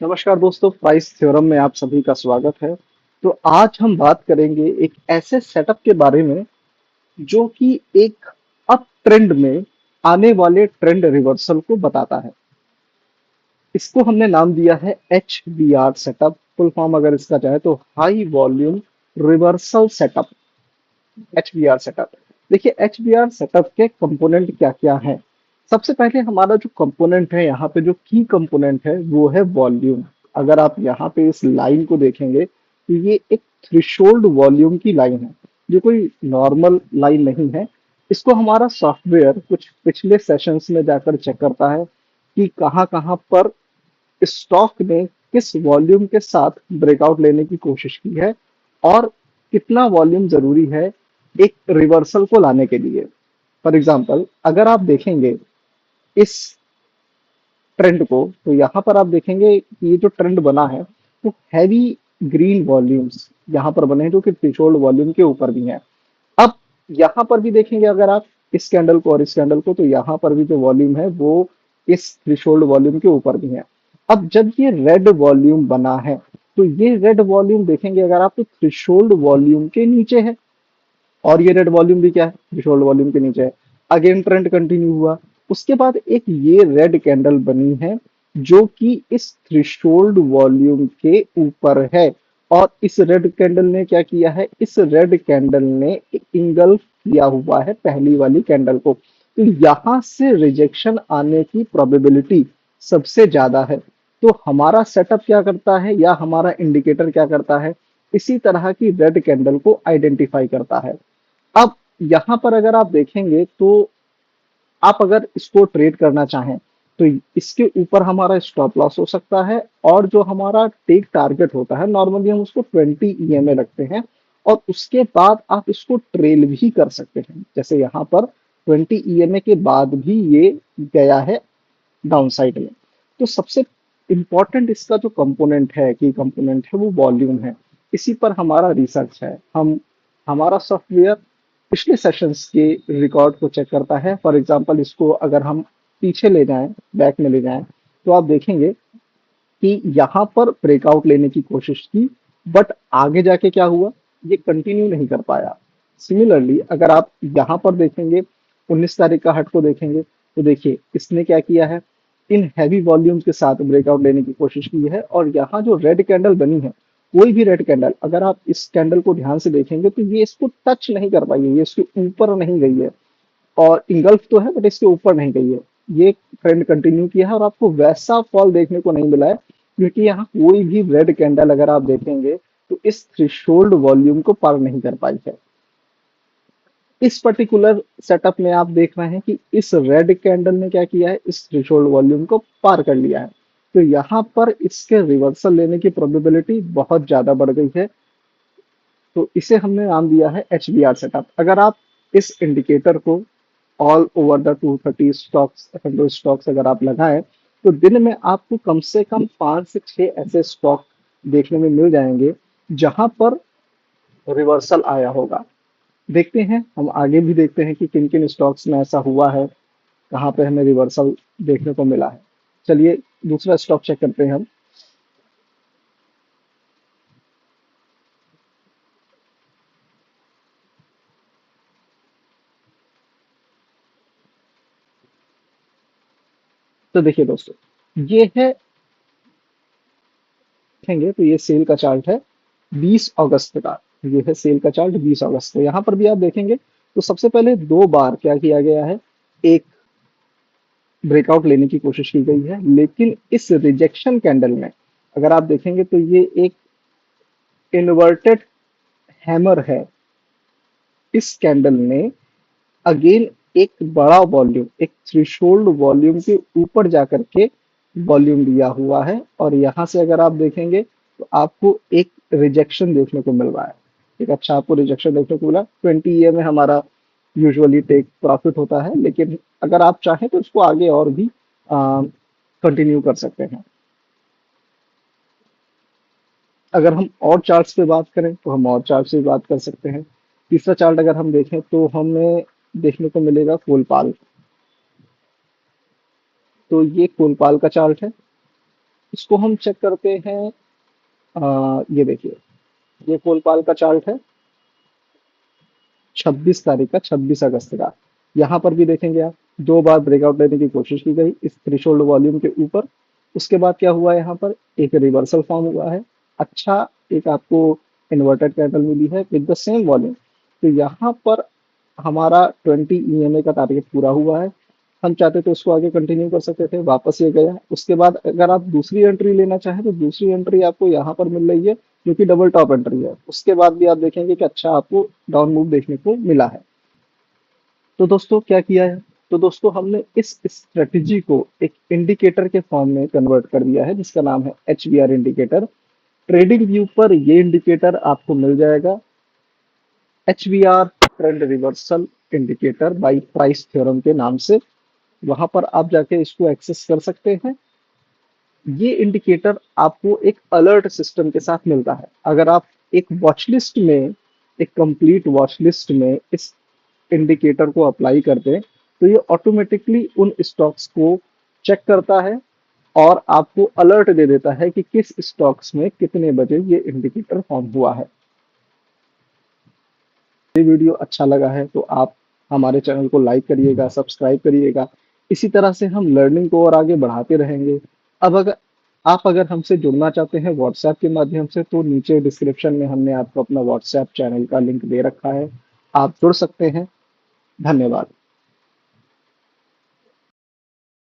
नमस्कार दोस्तों, price theorem में आप सभी का स्वागत है। तो आज हम बात करेंगे एक ऐसे सेटअप के बारे में जो कि एक अप ट्रेंड में आने वाले ट्रेंड रिवर्सल को बताता है। इसको हमने नाम दिया है HBR सेटअप। फुल फॉर्म अगर इसका चाहे तो high volume reversal setup. HBR setup. देखिए, HBR सेटअप के कंपोनेंट क्या क्या हैं। सबसे पहले हमारा जो कंपोनेंट है, यहाँ पे जो की कंपोनेंट है वो है वॉल्यूम। अगर आप यहाँ पे इस लाइन को देखेंगे तो ये एक थ्रेशोल्ड वॉल्यूम की लाइन है। ये कोई नॉर्मल लाइन नहीं है। इसको हमारा सॉफ्टवेयर कुछ पिछले सेशंस में जाकर चेक करता है कि कहाँ कहाँ पर स्टॉक ने किस वॉल्यूम के साथ ब्रेकआउट लेने की कोशिश की है और कितना वॉल्यूम जरूरी है एक रिवर्सल को लाने के लिए। फॉर एग्जाम्पल, अगर आप देखेंगे इस ट्रेंड को, तो यहाँ पर आप देखेंगे कि ये जो ट्रेंड बना है वो हैवी ग्रीन वॉल्यूम्स यहाँ पर बने हैं जो कि थ्रेशोल्ड वॉल्यूम के ऊपर भी हैं। अब यहाँ पर भी देखेंगे अगर आप इस कैंडल को और इस कैंडल को, तो यहाँ पर भी जो वॉल्यूम है वो इस थ्रेशोल्ड वॉल्यूम के ऊपर भी है। अब जब ये रेड वॉल्यूम बना है, तो ये रेड वॉल्यूम देखेंगे अगर आप, तो थ्रेशोल्ड वॉल्यूम के नीचे है। और ये रेड वॉल्यूम भी क्या है, थ्रेशोल्ड वॉल्यूम के नीचे है। अगेन ट्रेंड कंटिन्यू हुआ। उसके बाद एक ये रेड कैंडल बनी है जो कि इस थ्रेशोल्ड वॉल्यूम के ऊपर है। और इस रेड कैंडल ने क्या किया है, इस रेड कैंडल ने इंगल्फ किया हुआ है पहली वाली कैंडल को। तो यहां से रिजेक्शन आने की प्रोबेबिलिटी सबसे ज्यादा है। तो हमारा सेटअप क्या करता है या हमारा इंडिकेटर क्या करता है, इसी तरह की रेड कैंडल को आइडेंटिफाई करता है। अब यहाँ पर अगर आप देखेंगे तो आप अगर इसको ट्रेड करना चाहें तो इसके ऊपर हमारा स्टॉप लॉस हो सकता है। और जो हमारा टेक टारगेट होता है, नॉर्मली हम उसको 20 EMA रखते हैं। और उसके बाद आप इसको ट्रेल भी कर सकते हैं। जैसे यहाँ पर 20 EMA के बाद भी ये गया है डाउन साइड में। तो सबसे इम्पोर्टेंट इसका जो कंपोनेंट है, की कंपोनेंट है, वो वॉल्यूम है। इसी पर हमारा रिसर्च है। हम हमारा सॉफ्टवेयर पिछले सेशंस के रिकॉर्ड को चेक करता है। फॉर एग्जांपल, इसको अगर हम पीछे ले जाएं, बैक में ले जाएं, तो आप देखेंगे कि यहाँ पर ब्रेकआउट लेने की कोशिश की, बट आगे जाके क्या हुआ, ये कंटिन्यू नहीं कर पाया। सिमिलरली अगर आप यहाँ पर देखेंगे, 19 तारीख का हट को देखेंगे, तो देखिए इसने क्या किया है, इन हैवी वॉल्यूम्स के साथ ब्रेकआउट लेने की कोशिश की है। और यहाँ जो रेड कैंडल बनी है, कोई भी रेड कैंडल, अगर आप इस कैंडल को ध्यान से देखेंगे तो ये इसको टच नहीं कर पाई है, ये इसके ऊपर नहीं गई है। और इंगल्फ तो है बट इसके ऊपर नहीं गई है। ये ट्रेंड कंटिन्यू किया है और आपको वैसा फॉल देखने को नहीं मिला है, क्योंकि यहाँ कोई भी रेड कैंडल अगर आप देखेंगे तो इस थ्रेशोल्ड वॉल्यूम को पार नहीं कर पाई है। इस पर्टिकुलर सेटअप में आप देख रहे हैं कि इस रेड कैंडल ने क्या किया है, इस थ्रेशोल्ड वॉल्यूम को पार कर लिया है। तो यहाँ पर इसके रिवर्सल लेने की प्रोबेबिलिटी बहुत ज्यादा बढ़ गई है। तो इसे हमने नाम दिया है HBR सेटअप। अगर आप इस इंडिकेटर को all over the 230 stocks, 100 stocks अगर आप लगाएं, तो दिन में आपको कम से कम 5 से 6 ऐसे स्टॉक देखने में मिल जाएंगे जहां पर रिवर्सल आया होगा। देखते हैं, हम आगे भी देखते हैं कि किन किन स्टॉक्स में ऐसा हुआ है, कहाँ पे हमें रिवर्सल देखने को मिला है। चलिए दूसरा स्टॉक चेक करते हैं हम। तो देखिए दोस्तों, ये है, देखेंगे तो ये सेल का चार्ट है 20 अगस्त का। ये है सेल का चार्ट 20 अगस्त को। यहाँ पर भी आप देखेंगे तो सबसे पहले 2 बार क्या किया गया है, एक ब्रेकआउट लेने की कोशिश की गई है। लेकिन इस रिजेक्शन कैंडल में अगर आप देखेंगे तो ये एक इन्वर्टेड हैमर है। इस कैंडल ने अगेन एक बड़ा वॉल्यूम, एक थ्रेशोल्ड वॉल्यूम के ऊपर जाकर के वॉल्यूम दिया हुआ है। और यहाँ से अगर आप देखेंगे तो आपको एक रिजेक्शन देखने को मिल रहा है। एक अच्छा आपको रिजेक्शन देखने को मिला। 20 में हमारा यूजुअली टेक प्रॉफिट होता है, लेकिन अगर आप चाहें तो इसको आगे और भी कंटिन्यू कर सकते हैं। अगर हम और चार्ट्स पे बात करें तो हम और चार्ट से भी बात कर सकते हैं। तीसरा चार्ट अगर हम देखें तो हमें देखने को मिलेगा कोलपाल। तो ये कोलपाल का चार्ट है। इसको हम चेक करते हैं। ये देखिए, ये कोलपाल का चार्ट है 26 तारीख का, 26 अगस्त का। यहाँ पर भी देखेंगे आप, दो बार ब्रेकआउट लेने की कोशिश की गई इस थ्रेशोल्ड वॉल्यूम के ऊपर। उसके बाद क्या हुआ, यहाँ पर एक रिवर्सल फॉर्म हुआ है। अच्छा, एक आपको इन्वर्टेड कैंडल मिली है विद द सेम वॉल्यूम। तो यहाँ पर हमारा 20 EMA का टारगेट पूरा हुआ है। हम चाहते तो उसको आगे कंटिन्यू कर सकते थे, वापस ये गया। उसके बाद अगर आप दूसरी एंट्री लेना चाहें तो दूसरी एंट्री आपको यहाँ पर मिल रही है, जो कि डबल टॉप एंट्री है। उसके बाद भी आप देखेंगे कि अच्छा आपको डाउन मूव देखने को मिला है। तो दोस्तों क्या किया है, तो दोस्तों हमने इस स्ट्रेटजी को एक इंडिकेटर के फॉर्म में कन्वर्ट कर दिया है, जिसका नाम है HBR इंडिकेटर। ट्रेडिंग व्यू पर ये इंडिकेटर आपको मिल जाएगा, HBR trend reversal indicator by price theorem के नाम से। वहां पर आप जाके इसको एक्सेस कर सकते हैं। ये इंडिकेटर आपको एक अलर्ट सिस्टम के साथ मिलता है। अगर आप एक वॉच लिस्ट में, एक कंप्लीट वॉच लिस्ट में इस इंडिकेटर को अप्लाई करते हैं, तो ये ऑटोमेटिकली उन स्टॉक्स को चेक करता है और आपको अलर्ट दे देता है कि किस स्टॉक्स में कितने बजे ये इंडिकेटर फॉर्म हुआ है। ये वीडियो अच्छा लगा है तो आप हमारे चैनल को लाइक करिएगा, सब्सक्राइब करिएगा। इसी तरह से हम लर्निंग को और आगे बढ़ाते रहेंगे। अब अगर हमसे जुड़ना चाहते हैं व्हाट्सएप के माध्यम से, तो नीचे डिस्क्रिप्शन में हमने आपको अपना व्हाट्सएप चैनल का लिंक दे रखा है, आप जुड़ सकते हैं। धन्यवाद।